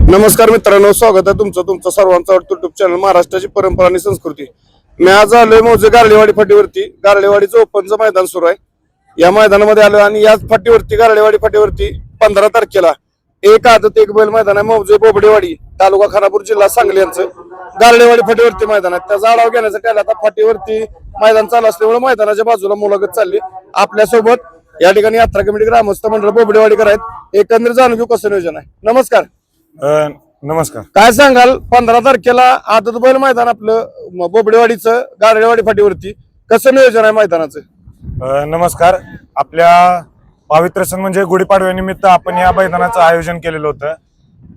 नमस्कार मित्रांनो, स्वागत आहे तुमचं सर्वांचं युट्यूब चॅनल महाराष्ट्राची परंपरा आणि संस्कृती. मी आज आलोय मौजे गारडेवाडी फाटीवरती. गारडेवाडीचं ओपनचं मैदान सुरू आहे. या मैदानामध्ये आलोय आणि याच फाटीवरती गारडेवाडी फाटीवरती 15 तारखेला एक आदत एक बैल मैदान आहे. मौजे बोबडेवाडी, तालुका खानापूर, जिल्हा सांगली यांचं गारडेवाडी फाटीवरती मैदान आहे. त्याचा आढावा घेण्यासाठी आला. आता फाटीवरती मैदान चालू असल्यामुळे मैदानाच्या बाजूला मुलाखत चालली. आपल्यासोबत या ठिकाणी यात्रा कमिटी ग्रामस्थ मंडळ बोबडेवाडीकर आहेत. एकंदरीत जाणून घेऊ कसं नियोजन आहे. नमस्कार. नमस्कार. काय सांगाल 15 तारखेला आदत बैल मैदान आपलं बोबडेवाडीचं गारडेवाडी फाटीवरती कसं नियोजन आहे मैदानाचं? नमस्कार. आपल्या पवित्र सण म्हणजे गुढीपाडव्यानिमित्त आपण या मैदानाचं आयोजन केलेलं होतं.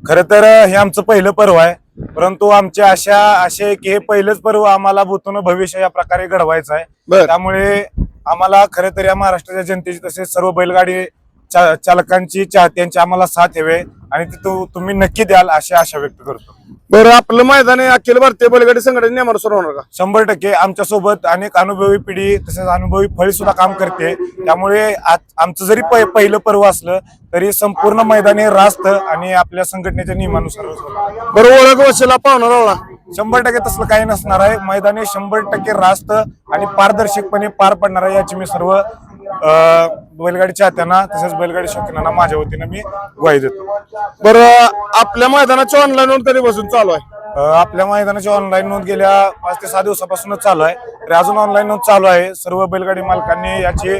खरं तर हे आमचं पहिलं पर्व आहे, परंतु आमची आशा आहे की हे पहिलंच पर्व आम्हाला भूतून भविष्य या प्रकारे घडवायचं आहे. त्यामुळे आम्हाला खरं तर या महाराष्ट्राच्या जनतेची तसेच सर्व बैलगाडी चालकांची चाहत्यांची आम्हाला साथ हवे आणि तुम्ही नक्की द्याल अशी आशा व्यक्त करतो. बरं, आपलं मैदान अखिल भारतीय बैलगाडी संघटने नियमानुसार होणार का? 100% आमच्या सोबत अनेक अनुभवी पिढी तसेच अनुभवी फळी सुद्धा काम करते. त्यामुळे आमचं जरी पहिलं पर्व असलं तरी संपूर्ण मैदान हे रास्त आणि आपल्या संघटनेच्या नियमानुसार. बरं, ओळख वशिला पाहुणा रावळा 100% तसलं काही नसणार आहे. मैदान हे 100% रास्त आणि पारदर्शकपणे पार पडणार आहे याची मी सर्व बैलगाडी चाहत्यांना तसेच बैलगाडी शौकीनांना माझ्या वतीनं मी ग्वाही देतो. बरं, आपल्या मैदानाची ऑनलाईन नोंद कधीपासून चालू आहे? आपल्या मैदानाची ऑनलाईन नोंद गेल्या 5 ते 6 दिवसापासूनच चालू आहे. तर अजून ऑनलाईन नोंद चालू आहे. सर्व बैलगाडी मालकांनी याची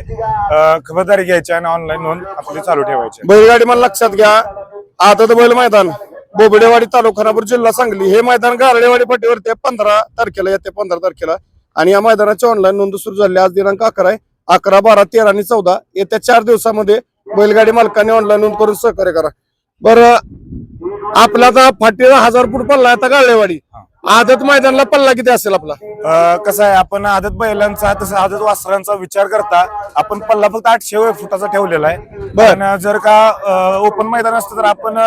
खबरदारी घ्यायची आणि ऑनलाईन नोंद आपली चालू ठेवायची. बैलगाडी मला लक्षात घ्या, आदत बैल मैदान बोबडेवाडी, तालुका खानापूर, जिल्हा सांगली. हे मैदान गारडेवाडी फाटीवरती 15 तारखेला येते 15 तारखेला. आणि या मैदानाची ऑनलाईन नोंद सुरू झाली. आज दिनांक 11 आहे. 11, 12, 13 आणि 14 येत्या 4 दिवसामध्ये बैलगाडी मालकांनी ऑनलाईन नोंद करून सहकार्य करा. बरं, आपला आता फाटीला 1000 फूट पल्ला आता गारडेवाडी. आदत मैदानाला पल्ला किती असेल आपला? कसं आहे, आपण आदत बैलांचा तसं आदत वासरांचा विचार करता आपण पल्ला फक्त 800 फुटाचा ठेवलेला आहे. पण जर का ओपन मैदान असतं तर आपण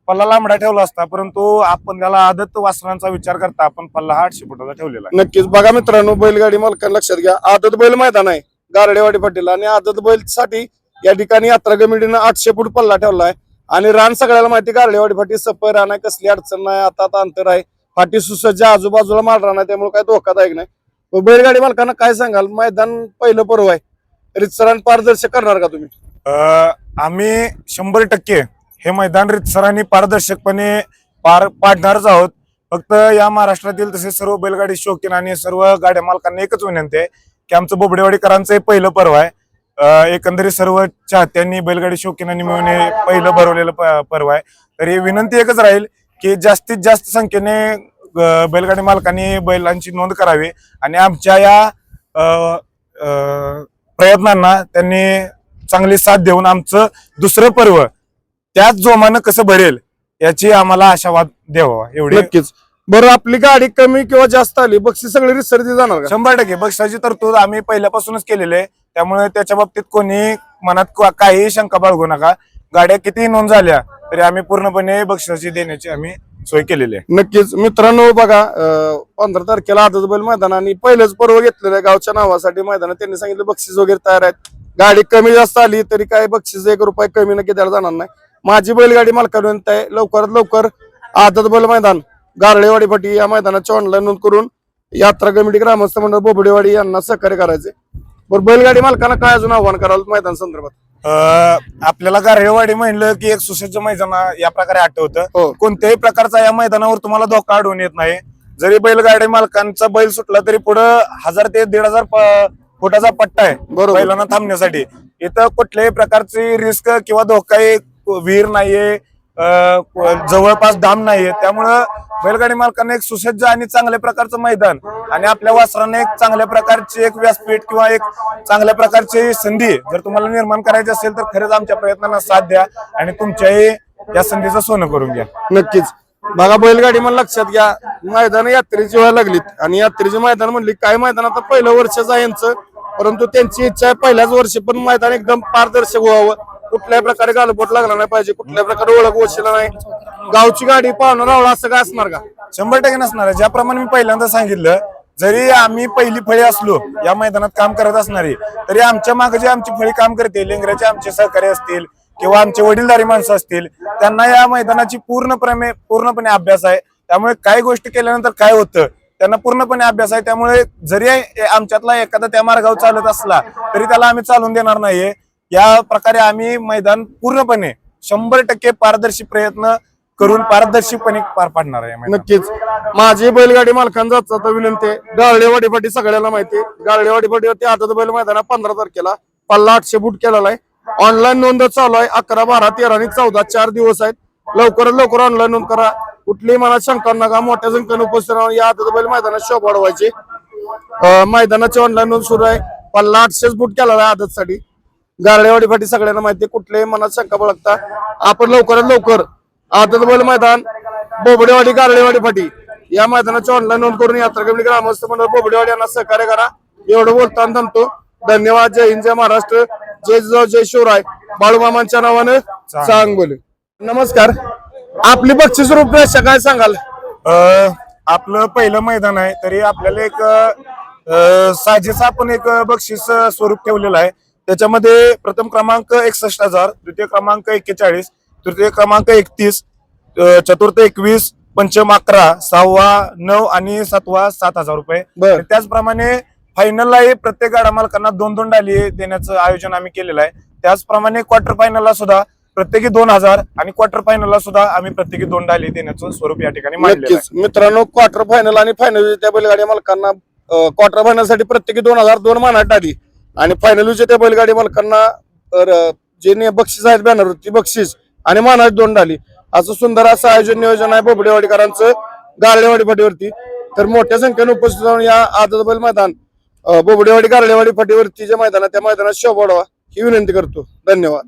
पल्ला लांबडा ठेवला असता, परंतु आपण त्याला आदत वासरांचा विचार करता आपण पल्ला 800 फुटाचा ठेवलेला आहे. नक्कीच बघा मित्रांनो, बैलगाडी मालकांना लक्षात घ्या, आदत बैल मैदान आहे गारडेवाडी फाटीला आणि आदत बैल साठी या ठिकाणी यात्रा कमिटीनं 800 फूट पल्ला ठेवला आहे. आणि रान सगळ्याला माहिती, गारडेवाडी फाटी सफाई रान आहे, कसली अडचण नाही. आता अंतर आहे, फाटी सुसज्ज, आजूबाजूला माल रान आहे, त्यामुळे काही धोकादायक नाही. बैलगाडी मालकांना काय सांगाल? मैदान पहिलं पर्व आहे, रितसर पारदर्शक करणार का तुम्ही? आम्ही 100% हे मैदान रितसर आणि पारदर्शकपणे पार पाडणारच आहोत. फक्त या महाराष्ट्रातील तसेच सर्व बैलगाडी शौकीन आणि सर्व गाड्या मालकांना एकच विनंती आहे की आमचं बोबडेवाडीकरांचं हे पहिलं पर्व आहे. एकंदरीत सर्व चाहत्यांनी बैलगाडी शौकीनांनी मिळून हे पहिलं भरवलेलं पर्व आहे. तर ही विनंती एकच राहील की जास्तीत जास्त संख्येने बैलगाडी मालकांनी बैलांची नोंद करावी आणि आमच्या या प्रयत्नांना त्यांनी चांगली साथ देऊन आमचं दुसरं पर्व त्याच जोमानं कसं भरेल याची आम्हाला आशावाद द्यावा एवढी. नक्कीच. बरं, आपली गाडी कमी किंवा जास्त आली बक्षीस सगळी रितसरती जाणार का? 100% बक्षिसाची तरतूद आम्ही पहिल्यापासूनच केलेली आहे. त्यामुळे त्याच्या बाबतीत कोणी मनात काहीही शंका बाळगू नका. गाड्या कितीही नोंद झाल्या तरी आम्ही पूर्णपणे बक्षिसाची देण्याची आम्ही सोय केलेली आहे. नक्कीच मित्रांनो, बघा 15 तारखेला आदत बैल मैदान आणि पहिलंच पर्व घेतलेलं आहे गावच्या नावासाठी मैदान. त्यांनी सांगितलं बक्षीस वगैरे तयार आहेत. गाडी कमी जास्त आली तरी काय बक्षीस 1 रुपये कमी नक्की द्यायला जाणार नाही. माझी बैलगाडी मालकांना विनंती आहे, लवकरात लवकर आदत बैल मैदान गारडेवाडी फाटी या मैदानाची ऑनलाईन नोंद करून यात्रा कमिटी ग्रामस्थ मंडळ बोबडेवाडी यांना सहकार्य करायचे. बरं, बैलगाडी मालकांना काय अजून आव्हान कराल मैदान संदर्भात? आपल्याला गारडेवाडी म्हणलं की एक सुसज्ज मैदान या प्रकारे आठवतं. कोणत्याही प्रकारचा या मैदानावर तुम्हाला धोका आढळून येत नाही. जरी बैलगाडी मालकांचा बैल सुटला तरी पुढे 1000 ते 1500 फुटाचा पट्टा आहे बैलांना थांबण्यासाठी. इथं कुठल्याही प्रकारची रिस्क किंवा धोका, विहीर नाहीये, जवळपास डाम नाहीये. त्यामुळं बैलगाडी मालकांना एक सुसज्ज आणि चांगल्या प्रकारचं मैदान आणि आपल्या वासरांना एक चांगल्या प्रकारची एक व्यासपीठ किंवा एक चांगल्या प्रकारची संधी जर तुम्हाला निर्माण करायची असेल तर खरंच आमच्या प्रयत्नांना साथ द्या आणि तुमच्याही या संधीचं सोनं करून घ्या. नक्कीच. बघा, बैलगाडी मला लक्षात घ्या, मैदान यात्रेची व्हायला लागलीत आणि यात्रेचे मैदान म्हणली काय मैदान आता पहिलं वर्षच आहे यांचं, परंतु त्यांची इच्छा आहे पहिल्याच वर्षी पण मैदान एकदम पारदर्शक व्हावं, कुठल्याही प्रकारे गालबोट लागला नाही पाहिजे, कुठल्या प्रकारे ओळख वशिला नाही. गावची गाडी पाहुणा रावळा असं काय असणार का? 100% नसणार आहे. ज्याप्रमाणे मी पहिल्यांदा सांगितलं, जरी आम्ही पहिली फळी असलो या मैदानात काम करत असणारी तरी आमच्या मागे जे आमची फळी काम करते, लेंगऱ्याचे आमचे सहकारी असतील किंवा आमचे वडीलधारी माणसं असतील त्यांना या मैदानाची पूर्णपणे अभ्यास आहे. त्यामुळे काही गोष्टी केल्यानंतर काय होतं त्यांना पूर्णपणे अभ्यास आहे. त्यामुळे जरी आमच्यातला एखादा त्या मार्गावर चालत असला तरी त्याला आम्ही चालून देणार नाहीये. या प्रकारे आम्ही मैदान पूर्णपणे 100% पारदर्शी प्रयत्न करून पारदर्शीपणे पार पाडणार आहे मैदान. नक्कीच. माझी बैलगाडी मालकांचा आता विनंती आहे, गारळेवाडी फाटी सगळ्याला माहिती आहे. गारळेवाडी फाटीवरती आदत बैल मैदान 15 तारखेला पल्ला 800 फूट केलेला आहे. ऑनलाईन नोंद चालू आहे. 11, 12, 13 आणि 14 4 दिवस आहेत. लवकरात लवकर ऑनलाईन नोंद करा. कुठलीही मनात शंका नका. मोठ्या संख्येने उपस्थित राहून या आदत बैल मैदानात शोभा वाढवायची. मैदानाची ऑनलाईन नोंद सुरू आहे. पल्ला 800 फूट केलेला आहे आदतसाठी. गारळेवाडी फाटी सगळ्यांना माहिती आहे. कुठल्याही मनात शंका बाळगता आपण लवकरात लवकर आदत बैल मैदान बोबडेवाडी गारळेवाडी फाटी या मैदानाची ऑनलाईन नोंद करून यात्रा कमिटी ग्रामस्थ मंडळ बोबडेवाडी यांना सहकार्य करा. एवढं बोलताना थांबतो. धन्यवाद. जय हिंद, जय महाराष्ट्र, जय जिजाऊ, जय शिवराय. बाळूमामांच्या नावानं सांग बोल. नमस्कार. आपली बक्षीस रूपरेषा काय सांगाल? आपलं पहिलं मैदान आहे तरी आपल्याला एक साजेसा आपण एक बक्षीस स्वरूप ठेवलेलं आहे. त्याच्यामध्ये प्रथम क्रमांक 61,000, द्वितीय क्रमांक 41, तृतीय क्रमांक 31, चतुर्थ 21, पंचम 11, सहावा 9 आणि सातवा 7,000 रुपये. त्याचप्रमाणे फायनललाही प्रत्येक गाडा मालकांना 2-2 डाली देण्याचं आयोजन आम्ही केलेलं आहे. त्याचप्रमाणे क्वार्टर फायनलला सुद्धा प्रत्येकी 2,000 आणि क्वार्टर फायनलला सुद्धा आम्ही प्रत्येकी 2 डाली देण्याचं स्वरूप या ठिकाणी मांडलेलं आहे. मित्रांनो, क्वार्टर फायनल आणि फायनल त्या बैलगाडी मालकांना क्वार्टर फायनल साठी प्रत्येकी 2,000 2 मानाट डाली आणि फायनल त्या बैलगाडी मालकांना जे बक्षीस आहेत बॅनरवरती बक्षीस आणि मानाट 2 डाली असं सुंदर असं आयोजन नियोजन आहे बोबडेवाडीकरांचं गारळेवाडी फाटीवरती. तर मोठ्या संख्येने उपस्थित राहून या आदत बैल मैदान बोबडेवाडी गारळेवाडी फाटीवरती जे मैदान आहे त्या मैदानात शोभा वाढवा ही विनंती करतो. धन्यवाद.